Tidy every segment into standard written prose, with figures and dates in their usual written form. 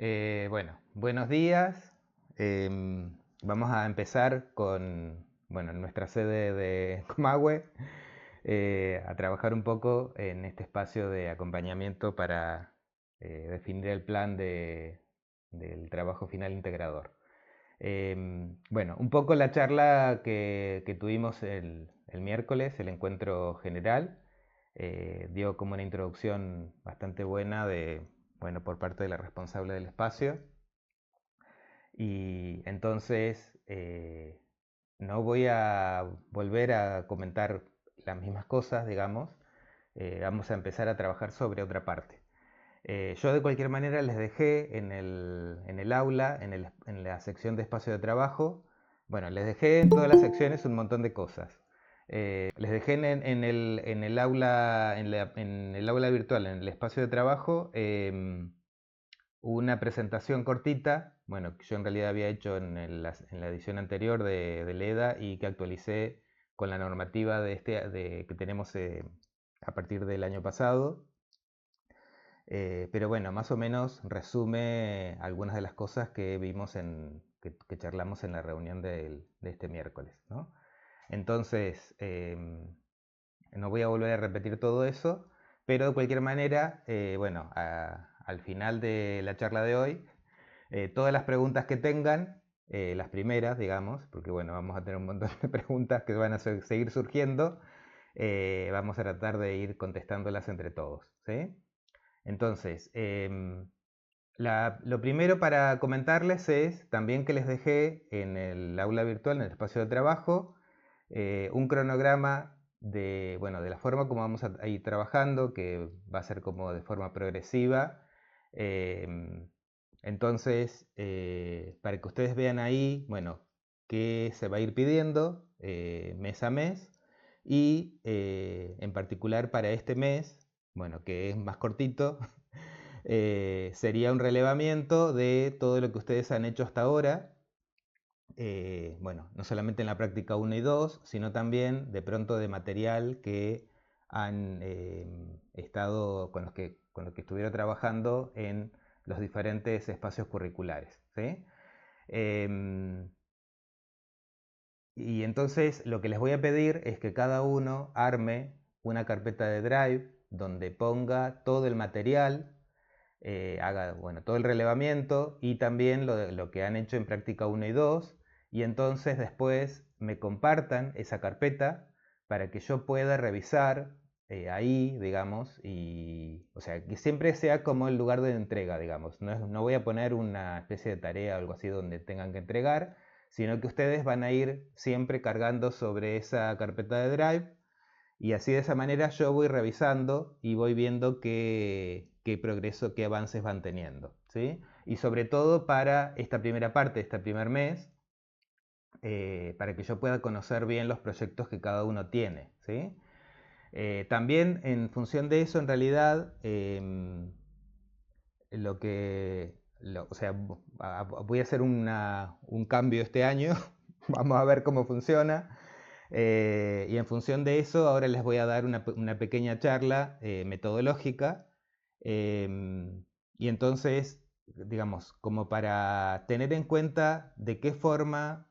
Bueno, buenos días. Vamos a empezar con, bueno, nuestra sede de Comahue, a trabajar un poco en este espacio de acompañamiento para definir el plan del trabajo final integrador. Bueno, un poco la charla que tuvimos el miércoles, el encuentro general, dio como una introducción bastante buena bueno, por parte de la responsable del espacio. Y entonces no voy a volver a comentar las mismas cosas, digamos. Vamos a empezar a trabajar sobre otra parte. Yo de cualquier manera les dejé en el aula, en la sección de espacio de trabajo, bueno, les dejé en todas las secciones un montón de cosas. Les dejé en el aula, en el aula virtual, en el espacio de trabajo, una presentación cortita, bueno, que yo en realidad había hecho en la edición anterior de LEDA y que actualicé con la normativa que tenemos a partir del año pasado. Pero bueno, más o menos resume algunas de las cosas que vimos que charlamos en la reunión de este miércoles, ¿no? Entonces, no voy a volver a repetir todo eso, pero de cualquier manera, bueno, al final de la charla de hoy, todas las preguntas que tengan, las primeras, digamos, porque bueno, vamos a tener un montón de preguntas que van a seguir surgiendo, vamos a tratar de ir contestándolas entre todos, ¿sí? Entonces, lo primero para comentarles es también que les dejé en el aula virtual, en el espacio de trabajo, un cronograma bueno, de la forma como vamos a ir trabajando, que va a ser como de forma progresiva. Entonces, para que ustedes vean ahí, bueno, qué se va a ir pidiendo mes a mes y en particular para este mes, bueno, que es más cortito, sería un relevamiento de todo lo que ustedes han hecho hasta ahora. Bueno, no solamente en la práctica 1 y 2, sino también de pronto de material que han estado con los que estuvieron trabajando en los diferentes espacios curriculares, ¿sí? Y entonces lo que les voy a pedir es que cada uno arme una carpeta de Drive donde ponga todo el material, haga bueno, todo el relevamiento y también lo que han hecho en práctica 1 y 2, y entonces después me compartan esa carpeta para que yo pueda revisar ahí, digamos, y o sea, que siempre sea como el lugar de entrega, digamos. No voy a poner una especie de tarea o algo así donde tengan que entregar, sino que ustedes van a ir siempre cargando sobre esa carpeta de Drive y así de esa manera yo voy revisando y voy viendo qué progreso, qué avances van teniendo, ¿sí? Y sobre todo para esta primera parte, este primer mes, para que yo pueda conocer bien los proyectos que cada uno tiene, ¿sí? También en función de eso, en realidad, o sea, voy a hacer un cambio este año, vamos a ver cómo funciona. Y en función de eso, ahora les voy a dar una pequeña charla metodológica. Y entonces, digamos, como para tener en cuenta de qué forma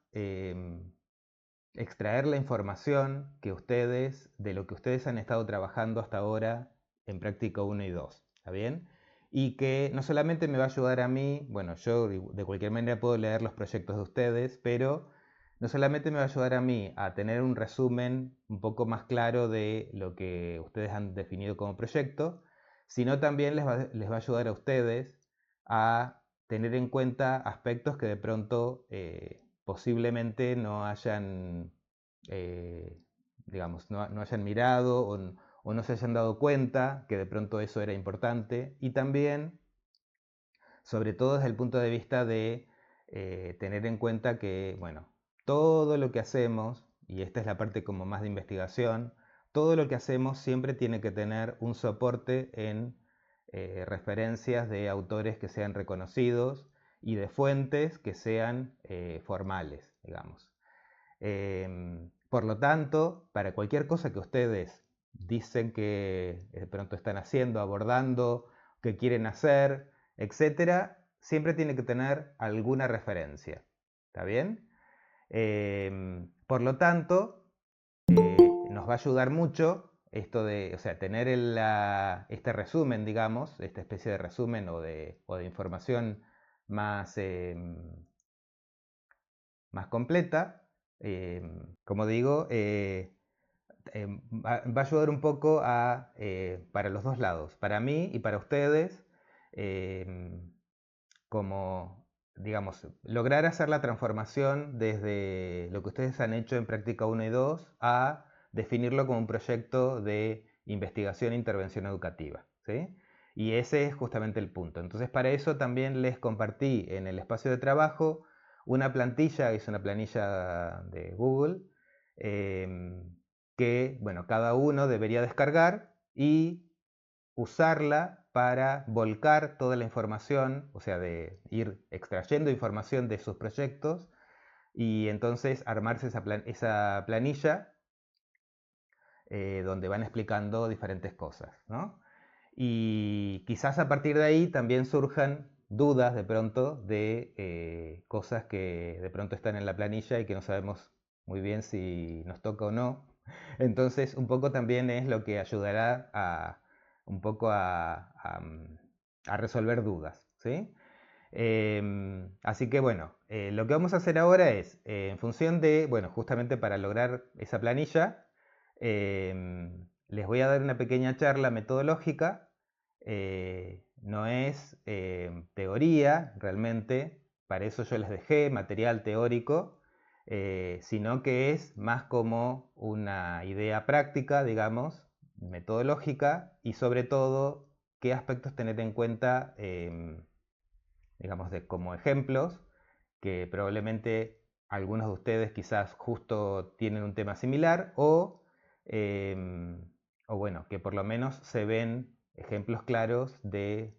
extraer la información de lo que ustedes han estado trabajando hasta ahora en práctica 1 y 2, ¿está bien? Y que no solamente me va a ayudar a mí, bueno, yo de cualquier manera puedo leer los proyectos de ustedes, pero no solamente me va a ayudar a mí a tener un resumen un poco más claro de lo que ustedes han definido como proyecto, sino también les va a ayudar a ustedes a tener en cuenta aspectos que de pronto posiblemente no hayan, eh, digamos, no hayan mirado o no se hayan dado cuenta que de pronto eso era importante. Y también, sobre todo desde el punto de vista de tener en cuenta que, bueno, todo lo que hacemos, y esta es la parte como más de investigación, todo lo que hacemos siempre tiene que tener un soporte en referencias de autores que sean reconocidos y de fuentes que sean formales, digamos. Por lo tanto, para cualquier cosa que ustedes dicen que de pronto están haciendo, abordando, que quieren hacer, etcétera, siempre tiene que tener alguna referencia. ¿Está bien? Por lo tanto, nos va a ayudar mucho esto de, o sea, tener este resumen, digamos, esta especie de resumen o de información más, más completa. Como digo, va a ayudar un poco para los dos lados, para mí y para ustedes, como, digamos, lograr hacer la transformación desde lo que ustedes han hecho en práctica 1 y 2 a definirlo como un proyecto de investigación e intervención educativa, ¿sí? Y ese es justamente el punto. Entonces, para eso también les compartí en el espacio de trabajo una plantilla, es una planilla de Google, que, bueno, cada uno debería descargar y usarla para volcar toda la información, o sea, de ir extrayendo información de sus proyectos y entonces armarse esa planilla donde van explicando diferentes cosas, ¿no? Y quizás a partir de ahí también surjan dudas de pronto de cosas que de pronto están en la planilla y que no sabemos muy bien si nos toca o no. Entonces, un poco también es lo que ayudará un poco a resolver dudas, ¿sí? Así que bueno, lo que vamos a hacer ahora es, en función de, bueno, justamente para lograr esa planilla, les voy a dar una pequeña charla metodológica. No es teoría realmente, para eso yo les dejé material teórico, sino que es más como una idea práctica, digamos, metodológica y sobre todo qué aspectos tener en cuenta, digamos, como ejemplos, que probablemente algunos de ustedes quizás justo tienen un tema similar o bueno, que por lo menos se ven ejemplos claros de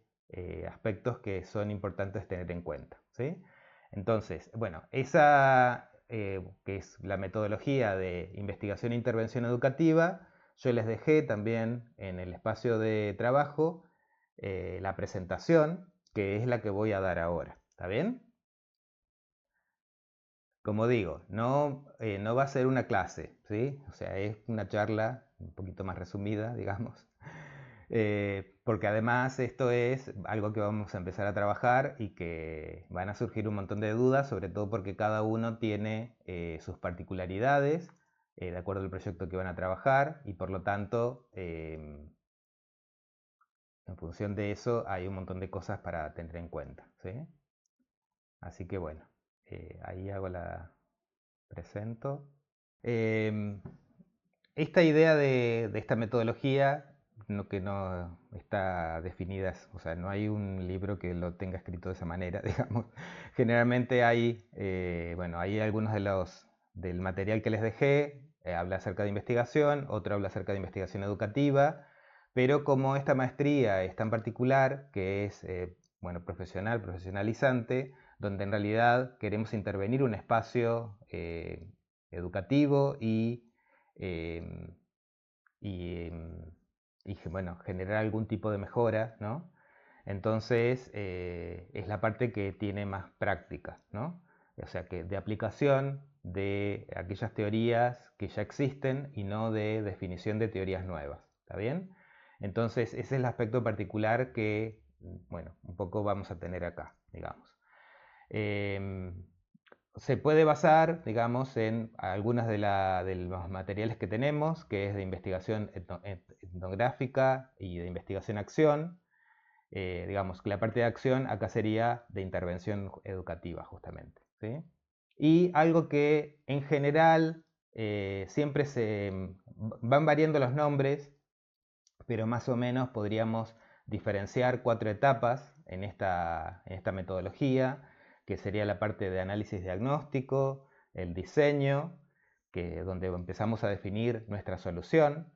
aspectos que son importantes tener en cuenta, ¿sí? Entonces, bueno, esa que es la metodología de investigación e intervención educativa, yo les dejé también en el espacio de trabajo la presentación, que es la que voy a dar ahora. ¿Está bien? Como digo, no va a ser una clase, ¿sí? O sea, es una charla un poquito más resumida, digamos. Porque además esto es algo que vamos a empezar a trabajar y que van a surgir un montón de dudas, sobre todo porque cada uno tiene sus particularidades de acuerdo al proyecto que van a trabajar y por lo tanto, en función de eso, hay un montón de cosas para tener en cuenta, ¿sí? Así que bueno, ahí presento. Em, Esta idea de esta metodología, que no está definida, o sea, no hay un libro que lo tenga escrito de esa manera, digamos. Generalmente hay, bueno, hay algunos del material que les dejé, habla acerca de investigación, otro habla acerca de investigación educativa, pero como esta maestría es tan particular, que es, bueno, profesionalizante, donde en realidad queremos intervenir un espacio educativo em, y, bueno, generar algún tipo de mejora, ¿no? Entonces es la parte que tiene más práctica, ¿no? O sea, que de aplicación de aquellas teorías que ya existen y no de definición de teorías nuevas, ¿está bien? Entonces ese es el aspecto particular que, bueno, un poco vamos a tener acá, digamos. Se puede basar, digamos, en algunas de los materiales que tenemos, que es de investigación etnográfica y de investigación-acción. Digamos que la parte de acción acá sería de intervención educativa, justamente, ¿sí? Y algo que en general siempre van variando los nombres, pero más o menos podríamos diferenciar 4 etapas en esta metodología, que sería la parte de análisis diagnóstico, el diseño, donde empezamos a definir nuestra solución,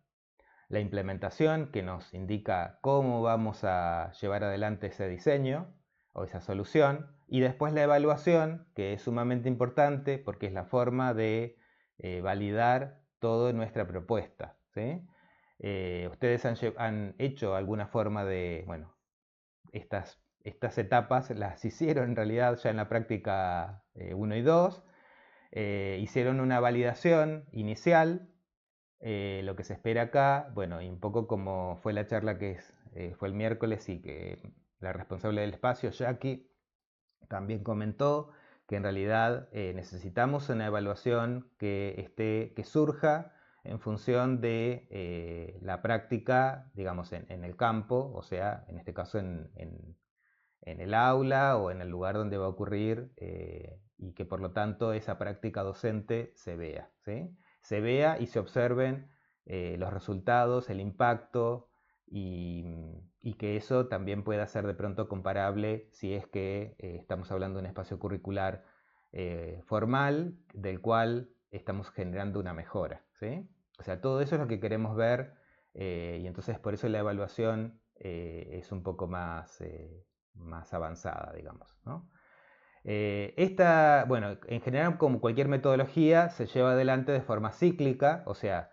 la implementación, que nos indica cómo vamos a llevar adelante ese diseño o esa solución, y después la evaluación, que es sumamente importante porque es la forma de validar toda nuestra propuesta, ¿sí? Ustedes han hecho alguna forma de, bueno, estas etapas las hicieron en realidad ya en la práctica 1 y 2, hicieron una validación inicial, lo que se espera acá, bueno, y un poco como fue la charla que fue el miércoles y que la responsable del espacio, Jackie, también comentó que en realidad necesitamos una evaluación que surja en función de la práctica, digamos, en el campo, o sea, en este caso en el aula o en el lugar donde va a ocurrir, y que por lo tanto esa práctica docente se vea, ¿sí? Se vea y se observen los resultados, el impacto, y que eso también pueda ser de pronto comparable si es que estamos hablando de un espacio curricular formal del cual estamos generando una mejora, ¿sí? O sea, todo eso es lo que queremos ver, y entonces por eso la evaluación es un poco más avanzada, digamos, ¿no? Bueno, en general, como cualquier metodología, se lleva adelante de forma cíclica, o sea,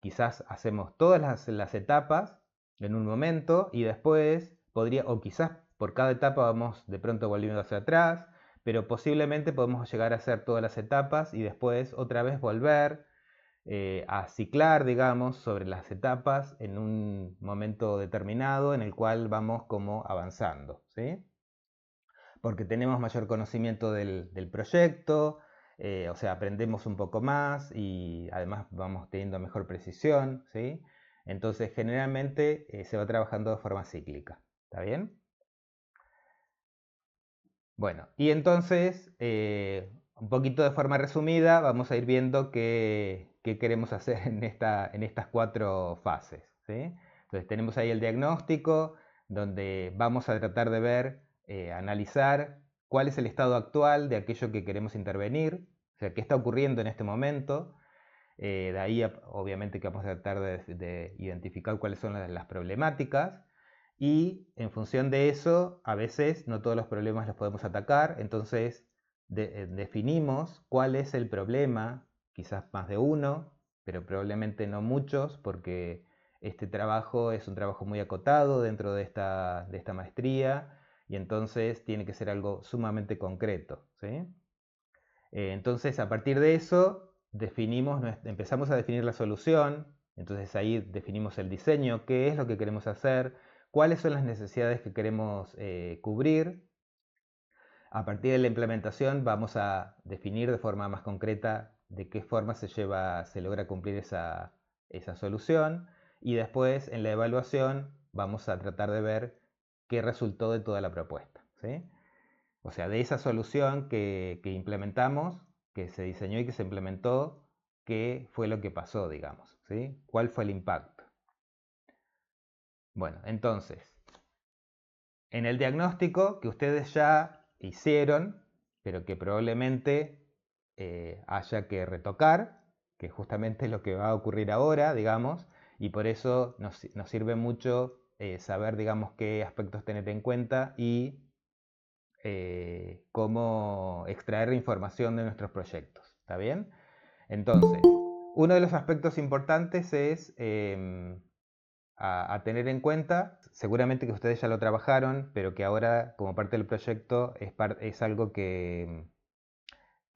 quizás hacemos todas las etapas en un momento y después o quizás por cada etapa vamos de pronto volviendo hacia atrás, pero posiblemente podemos llegar a hacer todas las etapas y después otra vez volver a ciclar, digamos, sobre las etapas en un momento determinado en el cual vamos como avanzando, ¿sí? Porque tenemos mayor conocimiento del proyecto, o sea, aprendemos un poco más y además vamos teniendo mejor precisión, ¿sí? Entonces, generalmente se va trabajando de forma cíclica, ¿está bien? Bueno, y entonces, un poquito de forma resumida, vamos a ir viendo qué queremos hacer en estas 4 fases, ¿sí? Entonces, tenemos ahí el diagnóstico, donde vamos a tratar de ver, analizar cuál es el estado actual de aquello que queremos intervenir, o sea, qué está ocurriendo en este momento. De ahí, obviamente, que vamos a tratar de identificar cuáles son las problemáticas. Y en función de eso, a veces no todos los problemas los podemos atacar, entonces definimos cuál es el problema, quizás más de uno, pero probablemente no muchos, porque este trabajo es un trabajo muy acotado dentro de esta maestría, y entonces tiene que ser algo sumamente concreto, ¿sí? Entonces, a partir de eso, empezamos a definir la solución, entonces ahí definimos el diseño, qué es lo que queremos hacer, cuáles son las necesidades que queremos cubrir. A partir de la implementación vamos a definir de forma más concreta de qué forma se logra cumplir esa solución, y después en la evaluación vamos a tratar de ver qué resultó de toda la propuesta, ¿sí? O sea, de esa solución que implementamos, que se diseñó y que se implementó, qué fue lo que pasó, digamos, ¿sí? ¿Cuál fue el impacto? Bueno, entonces, en el diagnóstico que ustedes ya hicieron, pero que probablemente haya que retocar, que justamente es lo que va a ocurrir ahora, digamos, y por eso nos sirve mucho saber, digamos, qué aspectos tener en cuenta y cómo extraer información de nuestros proyectos, ¿está bien? Entonces, uno de los aspectos importantes es a tener en cuenta, seguramente que ustedes ya lo trabajaron, pero que ahora como parte del proyecto es algo que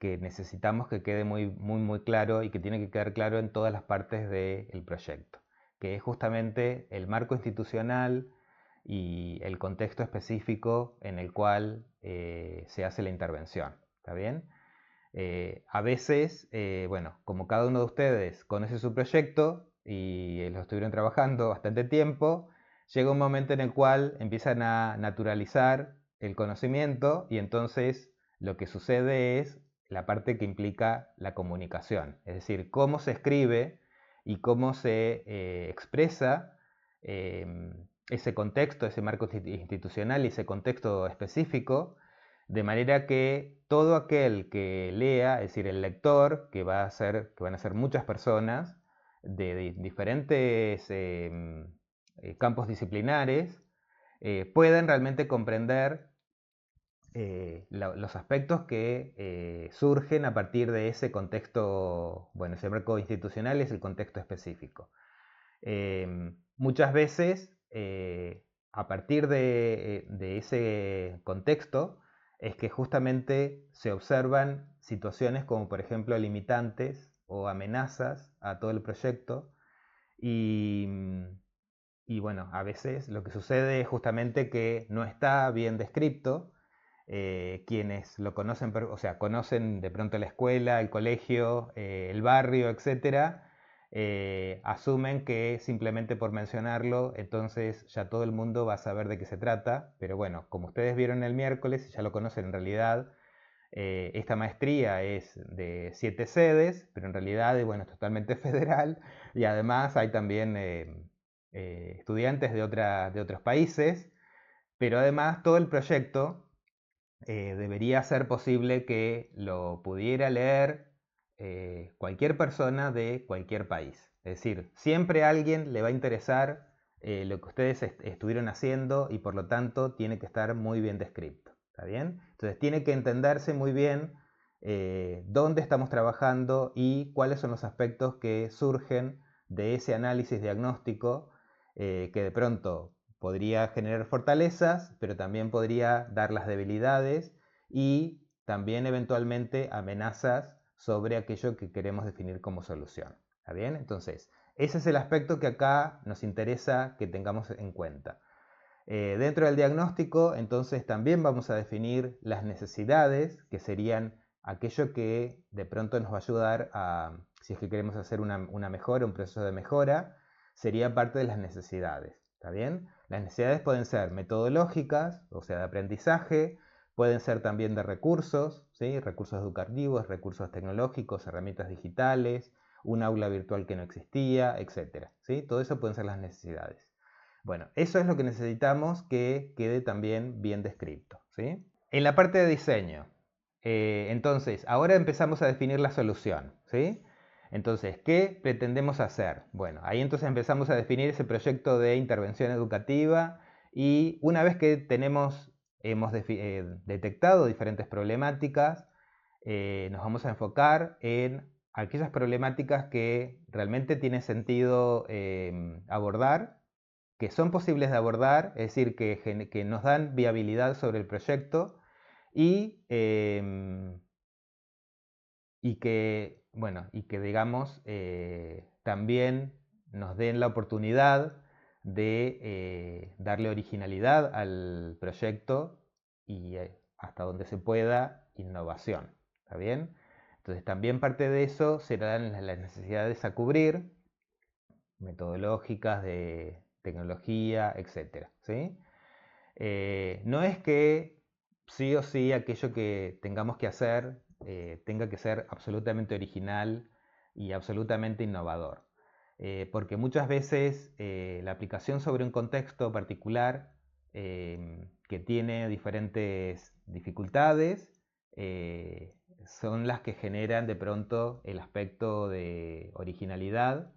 necesitamos que quede muy claro y que tiene que quedar claro en todas las partes del proyecto, que es justamente el marco institucional y el contexto específico en el cual se hace la intervención, ¿está bien? A veces, bueno, como cada uno de ustedes conoce su proyecto y lo estuvieron trabajando bastante tiempo, llega un momento en el cual empiezan a naturalizar el conocimiento y entonces lo que sucede es la parte que implica la comunicación, es decir, cómo se escribe y cómo se expresa ese contexto, ese marco institucional y ese contexto específico, de manera que todo aquel que lea, es decir, el lector, que van a ser muchas personas de diferentes campos disciplinares, puedan realmente comprender los aspectos que surgen a partir de ese contexto, bueno, ese marco institucional es el contexto específico. Muchas veces a partir de ese contexto es que justamente se observan situaciones como por ejemplo limitantes o amenazas a todo el proyecto y, y bueno, a veces lo que sucede es justamente que no está bien descrito. Quienes lo conocen, o sea, conocen de pronto la escuela, el colegio, el barrio, etcétera, asumen que simplemente por mencionarlo, entonces ya todo el mundo va a saber de qué se trata. Pero bueno, como ustedes vieron el miércoles y ya lo conocen en realidad, esta maestría es de 7 sedes, pero en realidad bueno, es totalmente federal y además hay también estudiantes de otros países, pero además todo el proyecto debería ser posible que lo pudiera leer cualquier persona de cualquier país. Es decir, siempre a alguien le va a interesar lo que ustedes estuvieron haciendo y por lo tanto tiene que estar muy bien descrito. ¿Está bien? Entonces tiene que entenderse muy bien dónde estamos trabajando y cuáles son los aspectos que surgen de ese análisis diagnóstico que de pronto podría generar fortalezas, pero también podría dar las debilidades y también eventualmente amenazas sobre aquello que queremos definir como solución. ¿Está bien? Entonces, ese es el aspecto que acá nos interesa que tengamos en cuenta. Dentro del diagnóstico, entonces, también vamos a definir las necesidades, que serían aquello que de pronto nos va a ayudar a, si es que queremos hacer una mejora, un proceso de mejora, sería parte de las necesidades. ¿Está bien? Las necesidades pueden ser metodológicas, o sea, de aprendizaje, pueden ser también de recursos, ¿sí? Recursos educativos, recursos tecnológicos, herramientas digitales, un aula virtual que no existía, etc. ¿Sí? Todo eso pueden ser las necesidades. Bueno, eso es lo que necesitamos que quede también bien descrito, ¿sí? En la parte de diseño, entonces, ahora empezamos a definir la solución, ¿sí? Entonces, ¿qué pretendemos hacer? Bueno, ahí entonces empezamos a definir ese proyecto de intervención educativa y una vez que hemos detectado diferentes problemáticas, nos vamos a enfocar en aquellas problemáticas que realmente tiene sentido abordar, que son posibles de abordar, es decir, que nos dan viabilidad sobre el proyecto y, y que digamos, también nos den la oportunidad de darle originalidad al proyecto y hasta donde se pueda, innovación. ¿Está bien? Entonces también parte de eso serán las necesidades a cubrir, metodológicas, de tecnología, etc. ¿Sí? No es que sí o sí aquello que tengamos que hacer tenga que ser absolutamente original y absolutamente innovador. Porque muchas veces la aplicación sobre un contexto particular que tiene diferentes dificultades son las que generan de pronto el aspecto de originalidad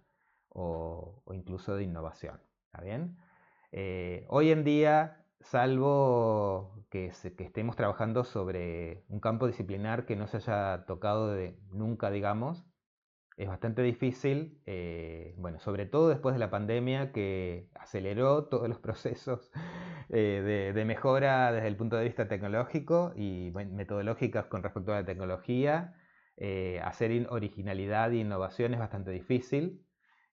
o incluso de innovación. ¿Está bien? Hoy en día, salvo que estemos trabajando sobre un campo disciplinar que no se haya tocado nunca, digamos, es bastante difícil, bueno, sobre todo después de la pandemia que aceleró todos los procesos de mejora desde el punto de vista tecnológico y bueno, metodológicas con respecto a la tecnología. Hacer originalidad e innovación es bastante difícil.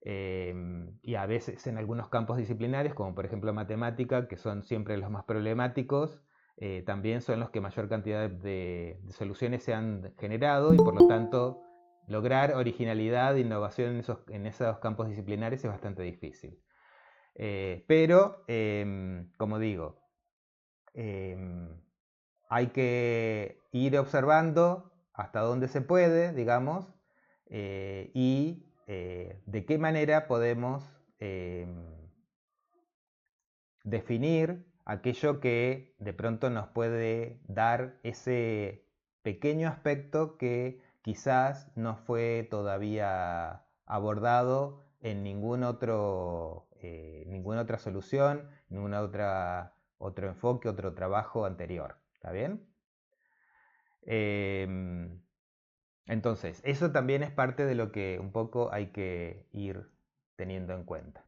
Y a veces en algunos campos disciplinares, como por ejemplo matemática, que son siempre los más problemáticos, también son los que mayor cantidad de soluciones se han generado y por lo tanto lograr originalidad e innovación en esos campos disciplinares es bastante difícil. Pero, como digo, hay que ir observando hasta dónde se puede, digamos, y de qué manera podemos definir aquello que de pronto nos puede dar ese pequeño aspecto que quizás no fue todavía abordado en ninguna otra solución, otro enfoque, otro trabajo anterior. ¿Está bien? Entonces, eso también es parte de lo que un poco hay que ir teniendo en cuenta.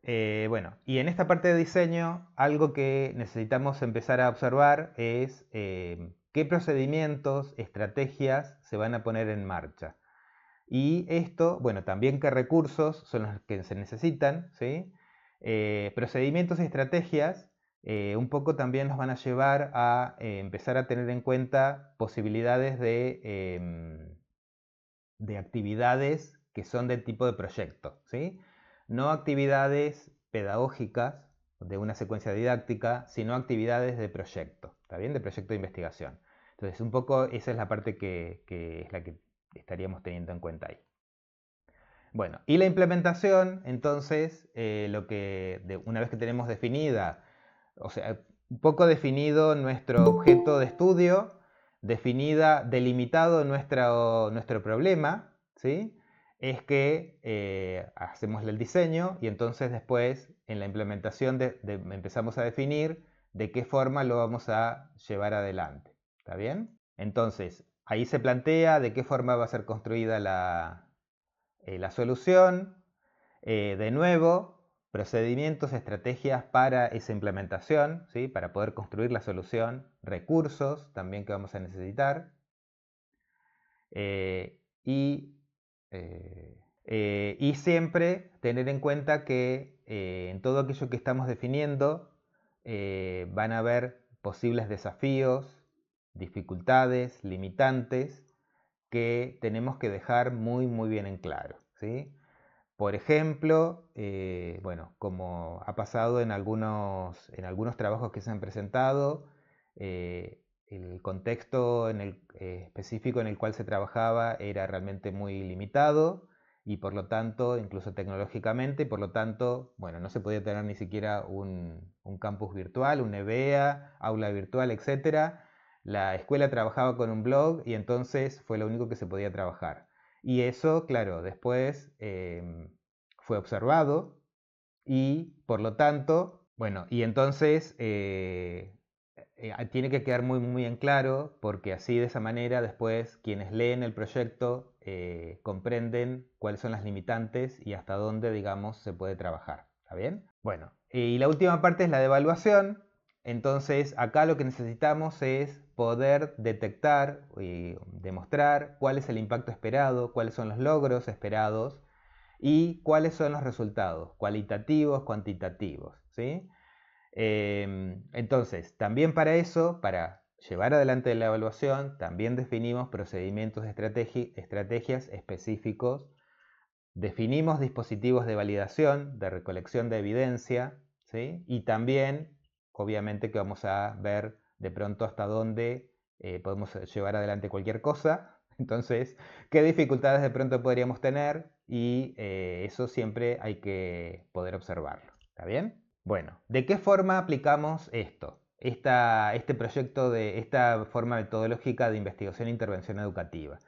Bueno, y en esta parte de diseño, algo que necesitamos empezar a observar es qué procedimientos, estrategias se van a poner en marcha. Y esto, bueno, también qué recursos son los que se necesitan, ¿sí? Procedimientos y estrategias un poco también nos van a llevar a empezar a tener en cuenta posibilidades de actividades que son del tipo de proyecto, ¿sí? No actividades pedagógicas de una secuencia didáctica, sino actividades de proyecto, ¿está bien? De proyecto de investigación. Entonces, un poco esa es la parte que es la que estaríamos teniendo en cuenta ahí. Bueno, y la implementación, entonces, una vez que tenemos definida, o sea, un poco definido nuestro objeto de estudio, delimitado nuestro problema, ¿sí? Es que hacemos el diseño y entonces después en la implementación empezamos a definir de qué forma lo vamos a llevar adelante. ¿Está bien? Entonces, ahí se plantea de qué forma va a ser construida la solución. De nuevo, procedimientos, estrategias para esa implementación, ¿sí? Para poder construir la solución, recursos también que vamos a necesitar. Y siempre tener en cuenta que en todo aquello que estamos definiendo van a haber posibles desafíos, dificultades, limitantes que tenemos que dejar muy muy bien en claro, ¿sí? Por ejemplo, bueno, como ha pasado en algunos trabajos que se han presentado, el contexto específico en el cual se trabajaba era realmente muy limitado y por lo tanto, incluso tecnológicamente, por lo tanto, bueno, no se podía tener ni siquiera un campus virtual, un EBEA, aula virtual, etc. La escuela trabajaba con un blog y entonces fue lo único que se podía trabajar. Y eso, claro, después fue observado y por lo tanto, bueno, y entonces tiene que quedar muy, muy en claro porque así de esa manera después quienes leen el proyecto comprenden cuáles son las limitantes y hasta dónde, digamos, se puede trabajar. ¿Está bien? Bueno, y la última parte es la de evaluación. Entonces acá lo que necesitamos es poder detectar y demostrar cuál es el impacto esperado, cuáles son los logros esperados y cuáles son los resultados cualitativos, cuantitativos, ¿sí? Entonces, también para eso, para llevar adelante la evaluación, también definimos procedimientos, estrategias específicos, definimos dispositivos de validación, de recolección de evidencia, ¿sí? Y también, obviamente, que vamos a ver de pronto hasta dónde podemos llevar adelante cualquier cosa. Entonces, qué dificultades de pronto podríamos tener y eso siempre hay que poder observarlo. ¿Está bien? Bueno, ¿de qué forma aplicamos esto? Este proyecto esta forma metodológica de investigación e intervención educativa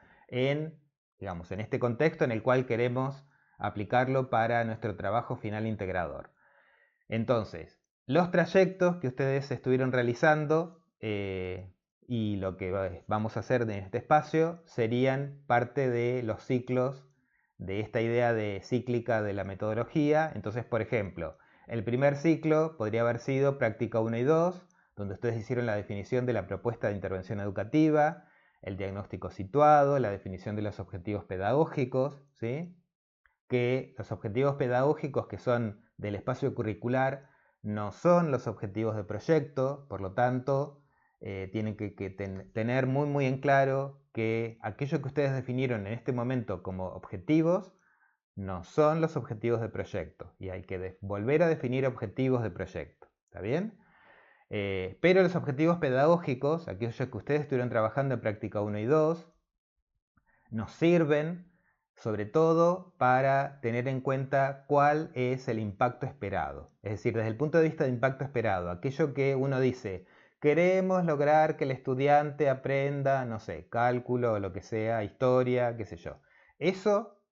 digamos, en este contexto en el cual queremos aplicarlo para nuestro trabajo final integrador. Entonces, los trayectos que ustedes estuvieron realizando y lo que vamos a hacer en este espacio serían parte de los ciclos de esta idea de cíclica de la metodología. Entonces, por ejemplo, el primer ciclo podría haber sido práctica 1 y 2, donde ustedes hicieron la definición de la propuesta de intervención educativa, el diagnóstico situado, la definición de los objetivos pedagógicos, ¿sí? Que los objetivos pedagógicos que son del espacio curricular no son los objetivos de proyecto, por lo tanto, tienen que tener muy muy en claro que aquello que ustedes definieron en este momento como objetivos no son los objetivos de proyecto y hay que volver a definir objetivos de proyecto. ¿Está bien? Pero los objetivos pedagógicos, aquellos que ustedes estuvieron trabajando en práctica 1 y 2, nos sirven sobre todo para tener en cuenta cuál es el impacto esperado. Es decir, desde el punto de vista de impacto esperado, aquello que uno dice, queremos lograr que el estudiante aprenda, no sé, cálculo o lo que sea, historia, qué sé yo. Eso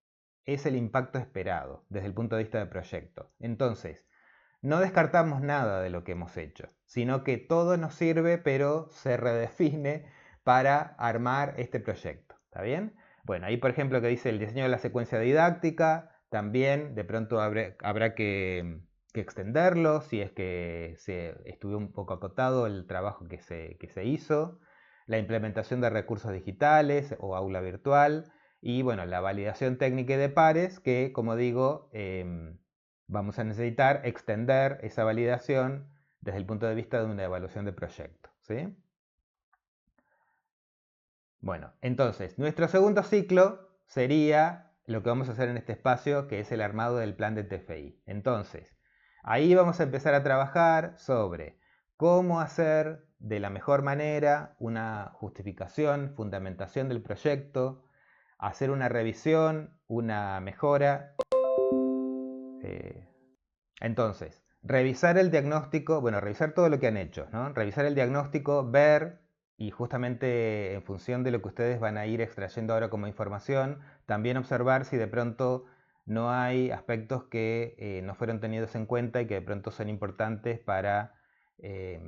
es el impacto esperado desde el punto de vista de proyecto. Entonces, no descartamos nada de lo que hemos hecho, sino que todo nos sirve, pero se redefine para armar este proyecto. ¿Está bien? Bueno, ahí por ejemplo que dice el diseño de la secuencia didáctica, también de pronto habrá que extenderlo si es que se estuvo un poco acotado el trabajo que se hizo, la implementación de recursos digitales o aula virtual y bueno, la validación técnica y de pares que, como digo, vamos a necesitar extender esa validación desde el punto de vista de una evaluación de proyecto, ¿sí? Bueno, entonces, nuestro segundo ciclo sería lo que vamos a hacer en este espacio, que es el armado del plan de TFI. Entonces, ahí vamos a empezar a trabajar sobre cómo hacer de la mejor manera una justificación, fundamentación del proyecto, hacer una revisión, una mejora. Entonces, revisar el diagnóstico, bueno, revisar todo lo que han hecho, ¿no? Revisar el diagnóstico, ver y justamente en función de lo que ustedes van a ir extrayendo ahora como información, también observar si de pronto no hay aspectos que no fueron tenidos en cuenta y que de pronto son importantes eh,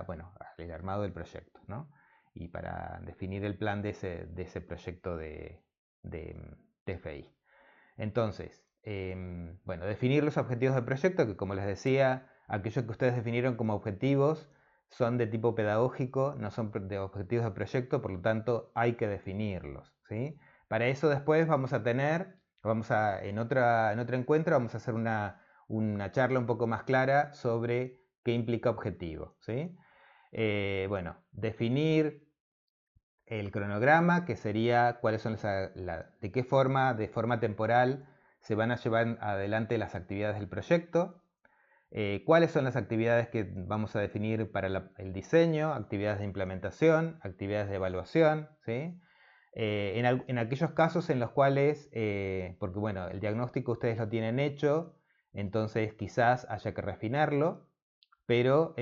bueno, el armado del proyecto, ¿no? Y para definir el plan de ese proyecto de TFI. Entonces, bueno, definir los objetivos del proyecto, que como les decía, aquellos que ustedes definieron como objetivos son de tipo pedagógico, no son de objetivos de proyecto, por lo tanto hay que definirlos, ¿sí? Para eso después en otro encuentro vamos a hacer una charla un poco más clara sobre qué implica objetivo, ¿sí? Bueno, definir el cronograma, que sería cuáles son de qué forma, de forma temporal, se van a llevar adelante las actividades del proyecto, cuáles son las actividades que vamos a definir para el diseño, actividades de implementación, actividades de evaluación, ¿sí? En aquellos casos en los cuales, porque bueno, el diagnóstico ustedes lo tienen hecho, entonces quizás haya que refinarlo, pero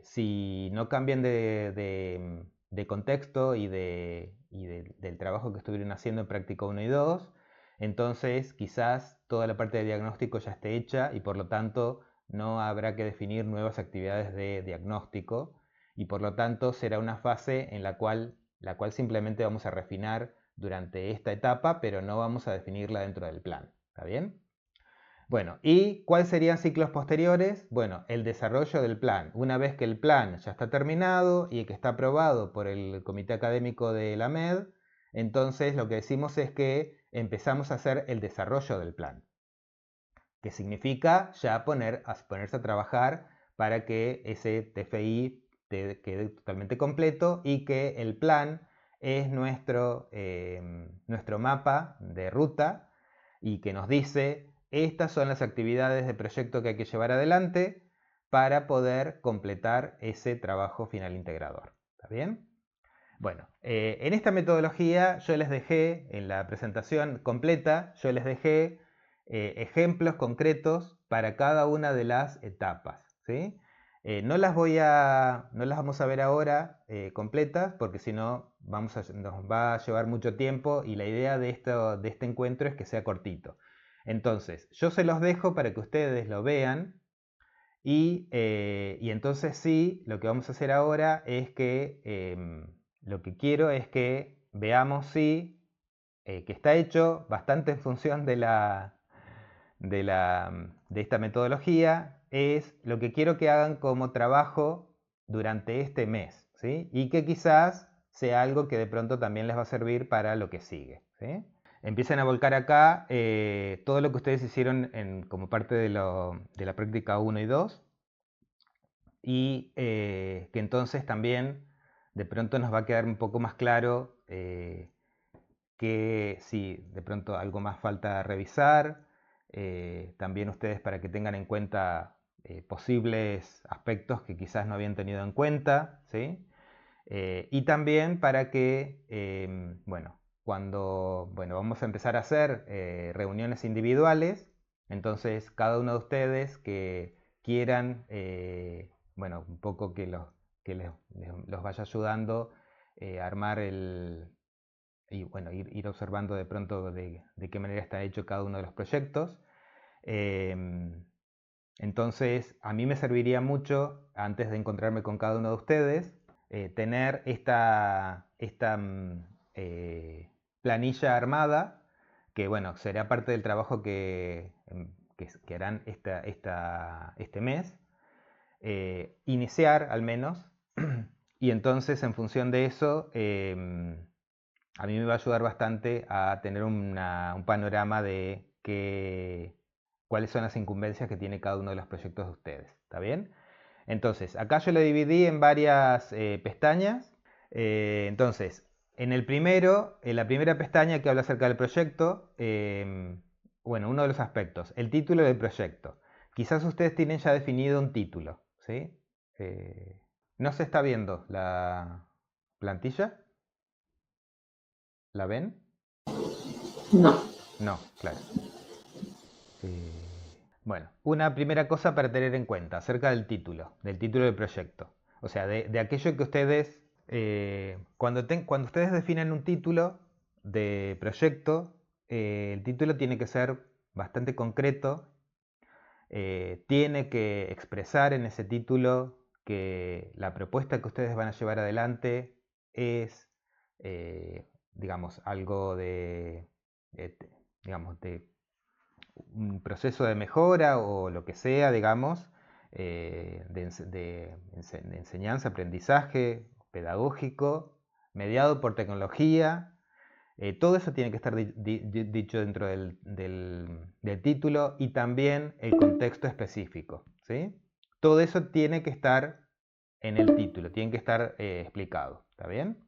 si no cambian de contexto del trabajo que estuvieron haciendo en práctica 1 y 2, entonces quizás toda la parte de diagnóstico ya esté hecha y por lo tanto no habrá que definir nuevas actividades de diagnóstico y por lo tanto será una fase en la cual simplemente vamos a refinar durante esta etapa, pero no vamos a definirla dentro del plan. ¿Está bien? Bueno, ¿y cuáles serían ciclos posteriores? Bueno, el desarrollo del plan. Una vez que el plan ya está terminado y que está aprobado por el comité académico de la MED, entonces lo que decimos es que empezamos a hacer el desarrollo del plan, que significa ya ponerse a trabajar para que ese TFI quede totalmente completo y que el plan es nuestro mapa de ruta y que nos dice estas son las actividades de proyecto que hay que llevar adelante para poder completar ese trabajo final integrador. ¿Está bien? Bueno, en esta metodología yo les dejé, en la presentación completa, yo les dejé ejemplos concretos para cada una de las etapas, ¿sí? No las vamos a ver ahora completas porque si no nos va a llevar mucho tiempo y la idea de este encuentro es que sea cortito. Entonces, yo se los dejo para que ustedes lo vean y entonces sí, lo que vamos a hacer ahora es que lo que quiero es que veamos si que está hecho bastante en función de esta metodología, es lo que quiero que hagan como trabajo durante este mes, ¿sí? Y que quizás sea algo que de pronto también les va a servir para lo que sigue, ¿sí? Empiecen a volcar acá todo lo que ustedes hicieron como parte de la práctica 1 y 2 y que entonces también de pronto nos va a quedar un poco más claro que si de pronto algo más falta revisar, también ustedes para que tengan en cuenta posibles aspectos que quizás no habían tenido en cuenta, ¿sí? Y también para que, bueno, bueno, vamos a empezar a hacer reuniones individuales, entonces cada uno de ustedes que quieran, bueno, un poco los vaya ayudando a armar y bueno, ir observando de pronto de qué manera está hecho cada uno de los proyectos. Entonces, a mí me serviría mucho, antes de encontrarme con cada uno de ustedes, tener esta planilla armada que bueno, será parte del trabajo que harán este mes. Iniciar al menos, y entonces en función de eso, a mí me va a ayudar bastante a tener un panorama de cuáles son las incumbencias que tiene cada uno de los proyectos de ustedes. ¿Está bien? Entonces, acá yo lo dividí en varias pestañas. Entonces, en la primera pestaña que habla acerca del proyecto, bueno, uno de los aspectos, el título del proyecto. Quizás ustedes tienen ya definido un título, ¿sí? ¿No se está viendo la plantilla? ¿La ven? No. No, claro. Bueno, una primera cosa para tener en cuenta acerca del título del proyecto. O sea, de aquello que ustedes, cuando ustedes definen un título de proyecto, el título tiene que ser bastante concreto, tiene que expresar en ese título que la propuesta que ustedes van a llevar adelante es, digamos, algo de, digamos, de un proceso de mejora o lo que sea, digamos, de enseñanza, aprendizaje pedagógico, mediado por tecnología. Todo eso tiene que estar dicho dentro del título y también el contexto específico, ¿sí? Todo eso tiene que estar en el título, tiene que estar explicado, ¿está bien?